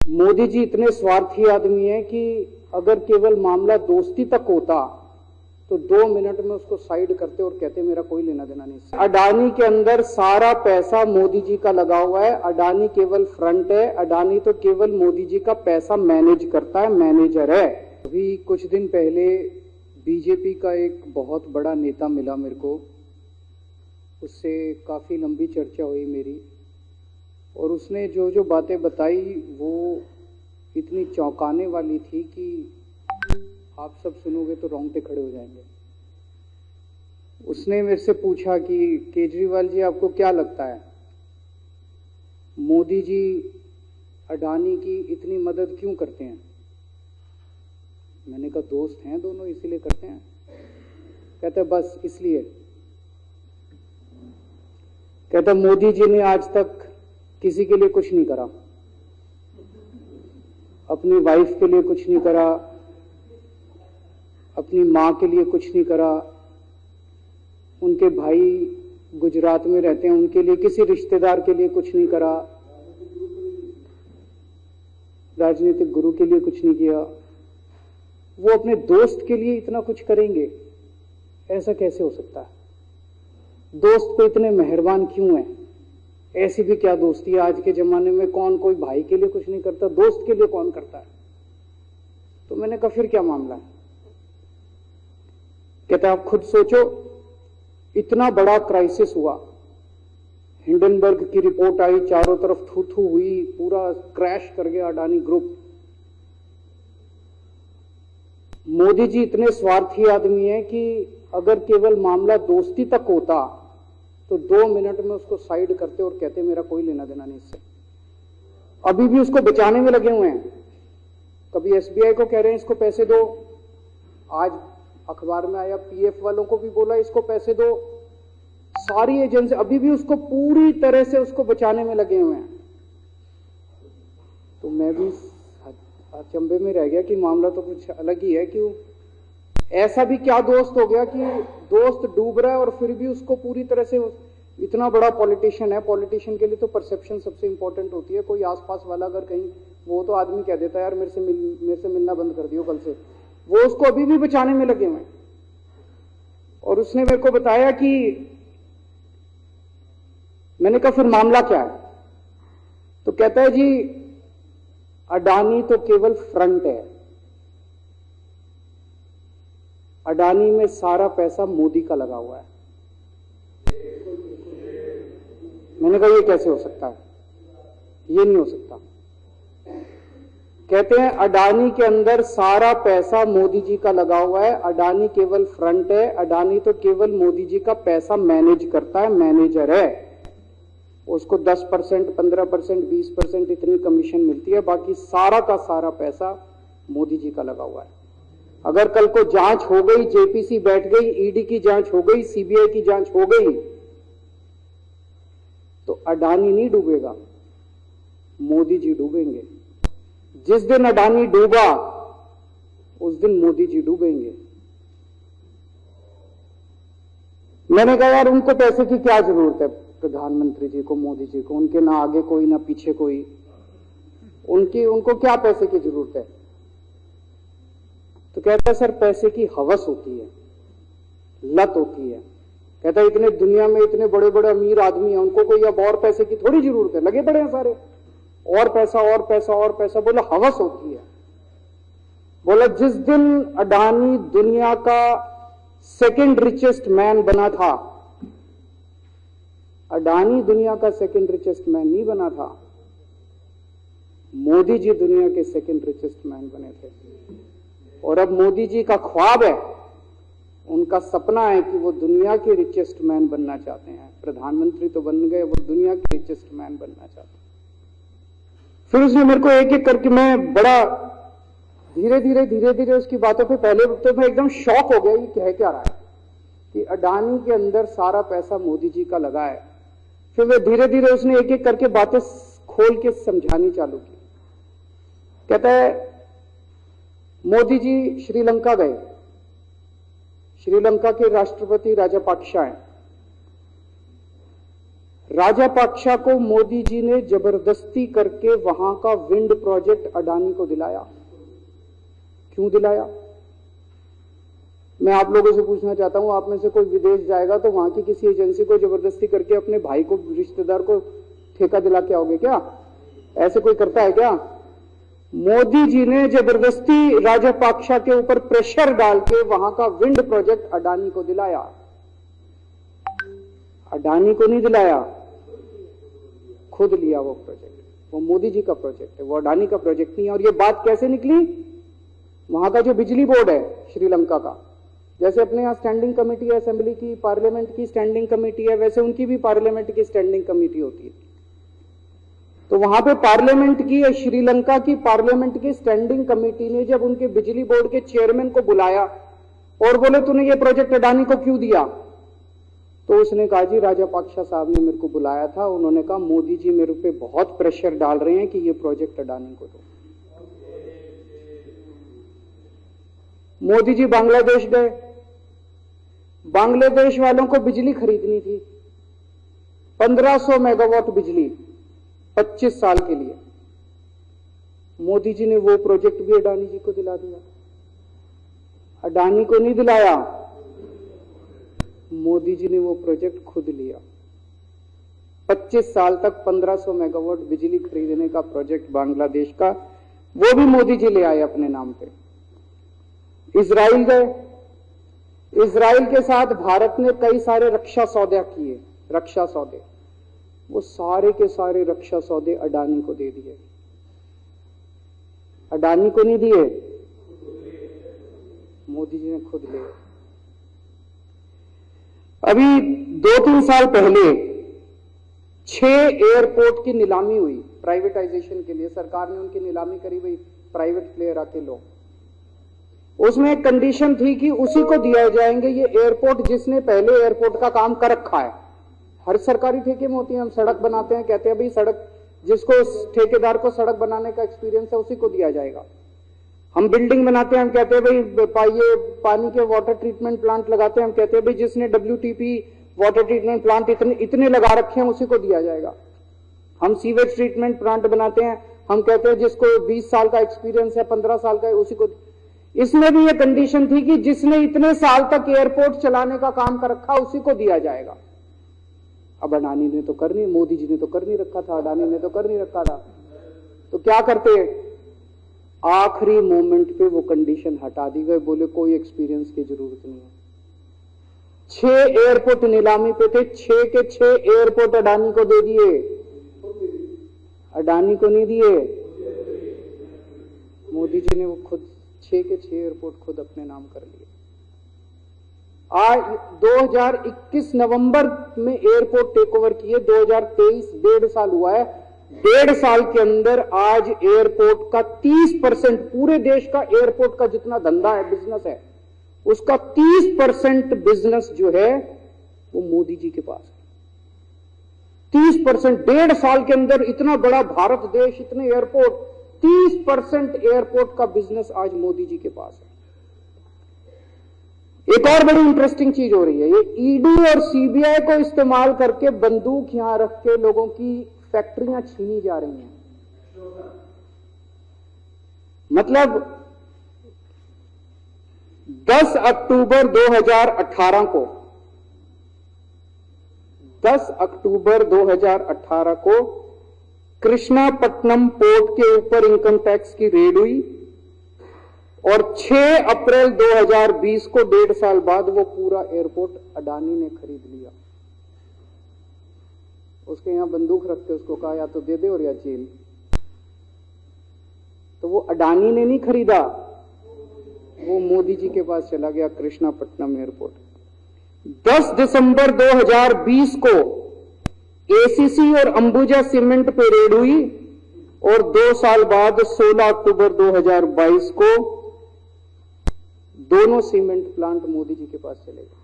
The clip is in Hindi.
मोदी जी इतने स्वार्थी आदमी हैं कि अगर केवल मामला दोस्ती तक होता तो 2 मिनट में उसको साइड करते और कहते मेरा कोई लेना देना नहीं। अडानी के अंदर सारा पैसा मोदी जी का लगा हुआ है। अडानी केवल फ्रंट है। अडानी तो केवल मोदी जी का पैसा मैनेज करता है, मैनेजर है। अभी कुछ दिन पहले बीजेपी का एक बहुत बड़ा नेता मिला मेरे को, उससे काफी लंबी चर्चा हुई मेरी, और उसने जो जो बातें बताई वो इतनी चौंकाने वाली थी कि आप सब सुनोगे तो रोंगटे खड़े हो जाएंगे। उसने मेरे से पूछा कि केजरीवाल जी आपको क्या लगता है, मोदी जी अडानी की इतनी मदद क्यों करते हैं? मैंने कहा दोस्त हैं दोनों इसीलिए करते हैं। कहते बस इसलिए। कहता मोदी जी ने आज तक किसी के लिए कुछ नहीं करा, अपनी वाइफ के लिए कुछ नहीं करा, अपनी मां के लिए कुछ नहीं करा, उनके भाई गुजरात में रहते हैं उनके लिए, किसी रिश्तेदार के लिए कुछ नहीं करा, राजनीतिक गुरु के लिए कुछ नहीं किया। वो अपने दोस्त के लिए इतना कुछ करेंगे, ऐसा कैसे हो सकता है? दोस्त को इतने मेहरबान क्यों है? ऐसी भी क्या दोस्ती है? आज के जमाने में कौन कोई भाई के लिए कुछ नहीं करता, दोस्त के लिए कौन करता है? तो मैंने कहा फिर क्या मामला है? कहता आप खुद सोचो, इतना बड़ा क्राइसिस हुआ, हिंडनबर्ग की रिपोर्ट आई, चारों तरफ थू थू हुई, पूरा क्रैश कर गया अडानी ग्रुप। मोदी जी इतने स्वार्थी आदमी हैं कि अगर केवल मामला दोस्ती तक होता तो 2 मिनट में उसको साइड करते और कहते मेरा कोई लेना देना नहीं इससे। अभी भी उसको बचाने में लगे हुए हैं। कभी एसबीआई को कह रहे हैं इसको पैसे दो, आज अखबार में आया पीएफ वालों को भी बोला इसको पैसे दो। सारी एजेंसी अभी भी उसको पूरी तरह से उसको बचाने में लगे हुए हैं। तो मैं भी अचंभे में रह गया कि मामला तो कुछ अलग ही है। क्यों? ऐसा भी क्या दोस्त हो गया कि दोस्त डूब रहा है और फिर भी उसको पूरी तरह से, इतना बड़ा पॉलिटिशियन है, पॉलिटिशियन के लिए तो परसेप्शन सबसे इंपॉर्टेंट होती है। कोई आसपास वाला अगर कहीं, वो तो आदमी कह देता है यार मेरे से मिलना बंद कर दियो कल से, वो उसको अभी भी बचाने में लगे हुए हैं। और उसने मेरे को बताया कि, मैंने कहा फिर मामला क्या है? तो कहता है जी अडानी तो केवल फ्रंट है, अडानी में सारा पैसा मोदी का लगा हुआ है। मैंने कहा ये कैसे हो सकता है? ये नहीं हो सकता। कहते हैं अडानी के अंदर सारा पैसा मोदी जी का लगा हुआ है। अडानी केवल फ्रंट है। अडानी तो केवल मोदी जी का पैसा मैनेज करता है, मैनेजर है। उसको 10%, 15%, 20% इतनी कमीशन मिलती है, बाकी सारा का सारा पैसा मोदी जी का लगा हुआ है। अगर कल को जांच हो गई, जेपीसी बैठ गई, ईडी की जांच हो गई, सीबीआई की जांच हो गई, तो अडानी नहीं डूबेगा, मोदी जी डूबेंगे। जिस दिन अडानी डूबा उस दिन मोदी जी डूबेंगे। मैंने कहा यार उनको पैसे की क्या जरूरत है? प्रधानमंत्री जी को, मोदी जी को, उनके ना आगे कोई ना पीछे कोई, उनको क्या पैसे की जरूरत है? तो कहता है सर पैसे की हवस होती है, लत होती है। कहता है इतने दुनिया में इतने बड़े बड़े अमीर आदमी हैं, उनको कोई अब और पैसे की थोड़ी जरूरत है, लगे पड़े हैं सारे, और पैसा और पैसा और पैसा। बोला हवस होती है। बोला जिस दिन अडानी दुनिया का सेकंड रिचेस्ट मैन बना था, अडानी दुनिया का सेकंड रिचेस्ट मैन नहीं बना था, मोदी जी दुनिया के सेकंड रिचेस्ट मैन बने थे। और अब मोदी जी का ख्वाब है, उनका सपना है कि वो दुनिया के रिचेस्ट मैन बनना चाहते हैं। प्रधानमंत्री तो बन गए, वो दुनिया के रिचेस्ट मैन बनना चाहते हैं। फिर उसने मेरे को एक एक करके, मैं बड़ा धीरे धीरे उसकी बातों पे, पहले तो मैं एकदम शॉक हो गया ये कह क्या रहा है कि अडानी के अंदर सारा पैसा मोदी जी का लगा है। फिर वे धीरे धीरे उसने एक एक करके बातें खोल के समझानी चालू की। कहता है मोदी जी श्रीलंका गए, श्रीलंका के राष्ट्रपति राजापाक्सा हैं, राजापाक्षा को मोदी जी ने जबरदस्ती करके वहां का विंड प्रोजेक्ट अडानी को दिलाया। क्यों दिलाया? मैं आप लोगों से पूछना चाहता हूं, आप में से कोई विदेश जाएगा तो वहां की किसी एजेंसी को जबरदस्ती करके अपने भाई को, रिश्तेदार को ठेका दिला के आओगे क्या? ऐसे कोई करता है क्या? मोदी जी ने जबरदस्ती राजापाक्षा के ऊपर प्रेशर डाल के वहां का विंड प्रोजेक्ट अडानी को दिलाया। अडानी को नहीं दिलाया, खुद लिया वो प्रोजेक्ट। वो मोदी जी का प्रोजेक्ट है, वो अडानी का प्रोजेक्ट नहीं है। और ये बात कैसे निकली? वहां का जो बिजली बोर्ड है श्रीलंका का, जैसे अपने यहां स्टैंडिंग कमेटी है असेंबली की, पार्लियामेंट की स्टैंडिंग कमेटी है, वैसे उनकी भी पार्लियामेंट की स्टैंडिंग कमेटी होती है। तो वहां पे पार्लियामेंट की, श्रीलंका की पार्लियामेंट की स्टैंडिंग कमेटी ने जब उनके बिजली बोर्ड के चेयरमैन को बुलाया और बोले तूने ये प्रोजेक्ट अडानी को क्यों दिया, तो उसने कहा जी राजापाक्षा साहब ने मेरे को बुलाया था, उन्होंने कहा मोदी जी मेरे पे बहुत प्रेशर डाल रहे हैं कि ये प्रोजेक्ट अडानी को दो। मोदी जी बांग्लादेश गए, बांग्लादेश वालों को बिजली खरीदनी थी, 1500 मेगावाट बिजली 25 साल के लिए। मोदी जी ने वो प्रोजेक्ट भी अडानी जी को दिला दिया। अडानी को नहीं दिलाया, मोदी जी ने वो प्रोजेक्ट खुद लिया। 25 साल तक 1500 मेगावाट बिजली खरीदने का प्रोजेक्ट बांग्लादेश का, वो भी मोदी जी ले आए अपने नाम पे। इजराइल गए, इजराइल के साथ भारत ने कई सारे रक्षा सौदे किए, रक्षा सौदे, वो सारे के सारे रक्षा सौदे अडानी को दे दिए। अडानी को नहीं दिए, मोदी जी ने खुद लिए। अभी 2-3 साल पहले 6 एयरपोर्ट की नीलामी हुई प्राइवेटाइजेशन के लिए, सरकार ने उनकी नीलामी करी, भाई प्राइवेट प्लेयर आके लो। उसमें एक कंडीशन थी कि उसी को दिया जाएंगे ये एयरपोर्ट जिसने पहले एयरपोर्ट का काम कर रखा है। हर सरकारी ठेके में होती है, हम सड़क बनाते हैं, कहते हैं भाई सड़क, जिसको ठेकेदार को सड़क बनाने का एक्सपीरियंस है उसी को दिया जाएगा। हम बिल्डिंग बनाते हैं, हम कहते हैं भाई ये पानी के वाटर ट्रीटमेंट प्लांट लगाते हैं, हम कहते हैं भाई जिसने WTP वाटर ट्रीटमेंट प्लांट इतने लगा रखे हैं उसी को दिया जाएगा। हम सीवेज ट्रीटमेंट प्लांट बनाते हैं, हम कहते हैं जिसको 20 साल का एक्सपीरियंस है, 15 साल का है, उसी को। इसमें भी ये कंडीशन थी कि जिसने इतने साल तक एयरपोर्ट चलाने का काम कर रखा उसी को दिया जाएगा। अब अडानी ने तो कर नहीं, मोदी जी ने तो कर नहीं रखा था, अडानी ने तो कर नहीं रखा था, तो क्या करते? आखिरी मोमेंट पे वो कंडीशन हटा दी गई, बोले कोई एक्सपीरियंस की जरूरत नहीं है। 6 एयरपोर्ट नीलामी पे थे, 6 के 6 एयरपोर्ट अडानी को दे दिए, अडानी को नहीं दिए। मोदी जी ने वो खुद 6 के 6 एयरपोर्ट खुद अपने नाम कर लिए। आज 2021 नवंबर में एयरपोर्ट टेक ओवर किए, 2023 1.5 साल हुआ है। 1.5 साल के अंदर आज एयरपोर्ट का 30%, पूरे देश का एयरपोर्ट का जितना धंधा है, बिजनेस है, उसका 30% बिजनेस जो है वो मोदी जी के पास है। 30%, 1.5 साल के अंदर इतना बड़ा भारत देश, इतने एयरपोर्ट, 30% एयरपोर्ट का बिजनेस आज मोदी जी के पास है। एक और बड़ी इंटरेस्टिंग चीज हो रही है, ये ईडी और सीबीआई को इस्तेमाल करके बंदूक यहां रख के लोगों की फैक्ट्रियां छीनी जा रही हैं। मतलब 10 अक्टूबर 2018 को 10 अक्टूबर 2018 को कृष्णापट्टनम पोर्ट के ऊपर इनकम टैक्स की रेड हुई और 6 अप्रैल 2020 को 1.5 साल बाद वो पूरा एयरपोर्ट अडानी ने खरीद लिया। उसके यहां बंदूक रख के उसको कहा या तो दे दे और या जेल। तो वो अडानी ने नहीं खरीदा, वो मोदी जी के पास चला गया कृष्णापट्टनम एयरपोर्ट। 10 दिसंबर 2020 को एसीसी और अंबुजा सीमेंट पे रेड हुई और 2 साल बाद 16 अक्टूबर 2022 को दोनों सीमेंट प्लांट मोदी जी के पास चले गए।